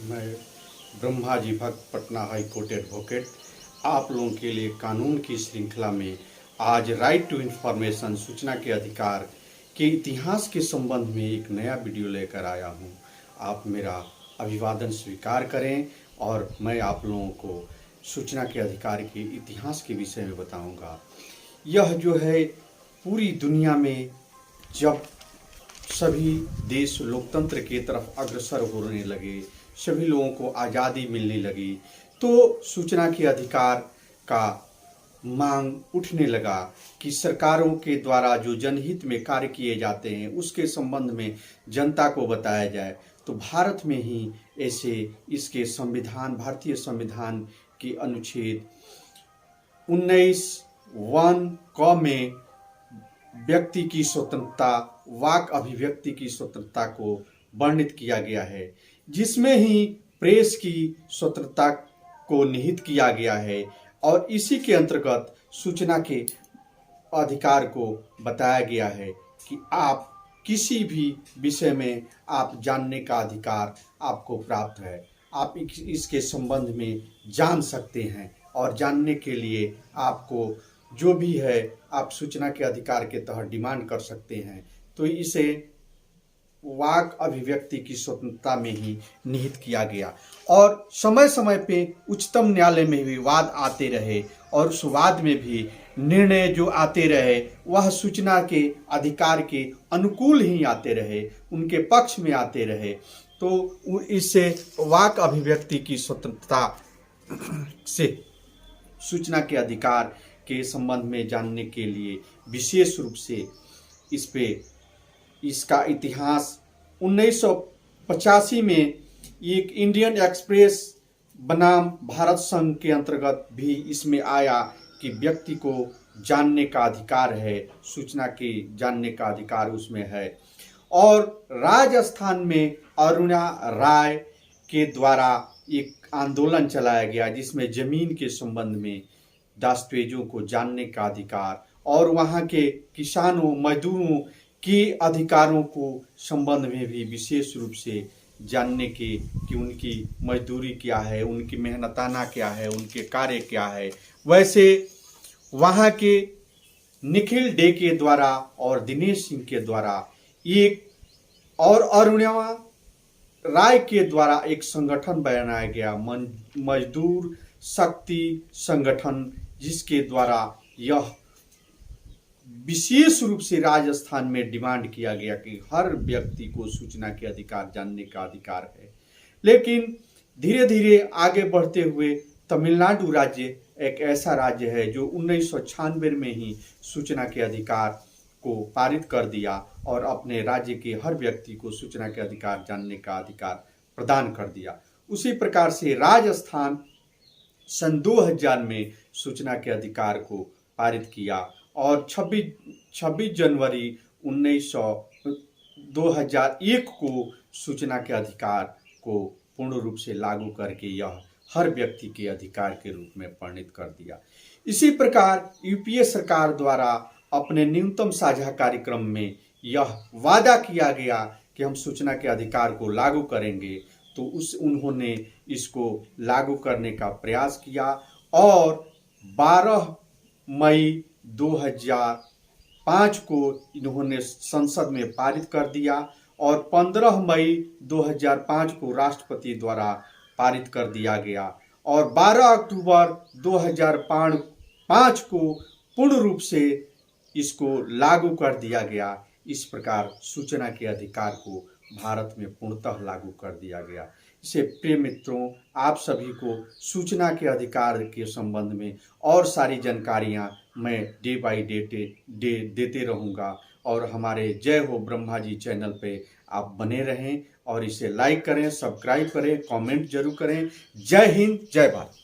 मैं ब्रह्मा जी भक्त Patna high court advocate आप लोगों के लिए कानून की श्रृंखला में आज राइट टू इंफॉर्मेशन सूचना के अधिकार के इतिहास के संबंध में एक नया वीडियो लेकर आया हूं। आप मेरा अभिवादन स्वीकार करें और मैं आप लोगों को सूचना के अधिकार के इतिहास के विषय में बताऊंगा। यह जो है पूरी दुनिया में जब सभी देश लोकतंत्र की तरफ अग्रसर होने लगे, सभी लोगों को आज़ादी मिलने लगी, तो सूचना के अधिकार का मांग उठने लगा कि सरकारों के द्वारा जो जनहित में कार्य किए जाते हैं उसके संबंध में जनता को बताया जाए। तो भारत में ही ऐसे इसके संविधान, भारतीय संविधान की अनुच्छेद 19(1) क में व्यक्ति की स्वतंत्रता, वाक अभिव्यक्ति की स्वतंत्रता को वर्णित किया गया है, जिसमें ही प्रेस की स्वतंत्रता को निहित किया गया है और इसी के अंतर्गत सूचना के अधिकार को बताया गया है कि आप किसी भी विषय में आप जानने का अधिकार आपको प्राप्त है। आप इसके संबंध में जान सकते हैं और जानने के लिए आपको जो भी है आप सूचना के अधिकार के तहत डिमांड कर सकते हैं। तो इसे वाक अभिव्यक्ति की स्वतंत्रता में ही निहित किया गया और समय समय पे उच्चतम न्यायालय में भी वाद आते रहे और उस वाद में भी निर्णय जो आते रहे वह सूचना के अधिकार के अनुकूल ही आते रहे, उनके पक्ष में आते रहे। तो इससे वाक अभिव्यक्ति की स्वतंत्रता से सूचना के अधिकार के संबंध में जानने के लिए विशेष रूप से इसका इतिहास 1985 में एक इंडियन एक्सप्रेस बनाम भारत संघ के अंतर्गत भी इसमें आया कि व्यक्ति को जानने का अधिकार है, सूचना के जानने का अधिकार उसमें है। और राजस्थान में अरुणा राय के द्वारा एक आंदोलन चलाया गया जिसमें जमीन के संबंध में दस्तावेजों को जानने का अधिकार और वहाँ के किसानों मजदूरों के अधिकारों को संबंध में भी विशेष रूप से जानने के कि उनकी मजदूरी क्या है, उनकी मेहनताना क्या है, उनके कार्य क्या है। वैसे वहाँ के निखिल डे के द्वारा और दिनेश सिंह के द्वारा एक और अरुणा राय के द्वारा एक संगठन बनाया गया, मजदूर शक्ति संगठन, जिसके द्वारा यह विशेष रूप से राजस्थान में डिमांड किया गया कि हर व्यक्ति को सूचना के अधिकार, जानने का अधिकार है। लेकिन धीरे धीरे आगे बढ़ते हुए तमिलनाडु राज्य एक ऐसा राज्य है जो 1996 में ही सूचना के अधिकार को पारित कर दिया और अपने राज्य के हर व्यक्ति को सूचना के अधिकार, जानने का अधिकार प्रदान कर दिया। उसी प्रकार से राजस्थान सन 2000 में सूचना के अधिकार को पारित किया और 26 जनवरी 2001 को सूचना के अधिकार को पूर्ण रूप से लागू करके यह हर व्यक्ति के अधिकार के रूप में परिणत कर दिया। इसी प्रकार यूपीए सरकार द्वारा अपने न्यूनतम साझा कार्यक्रम में यह वादा किया गया कि हम सूचना के अधिकार को लागू करेंगे, तो उन्होंने इसको लागू करने का प्रयास किया और 12 मई 2005 को इन्होंने संसद में पारित कर दिया और 15 मई 2005 को राष्ट्रपति द्वारा पारित कर दिया गया और 12 अक्टूबर 2005 को पूर्ण रूप से इसको लागू कर दिया गया। इस प्रकार सूचना के अधिकार को भारत में पूर्णतः लागू कर दिया गया। इसे प्रिय मित्रों, आप सभी को सूचना के अधिकार के संबंध में और सारी जानकारियां मैं डे बाय डे देते रहूंगा और हमारे जय हो ब्रह्मा जी चैनल पे आप बने रहें और इसे लाइक करें, सब्सक्राइब करें, कमेंट जरूर करें। जय हिंद, जय भारत।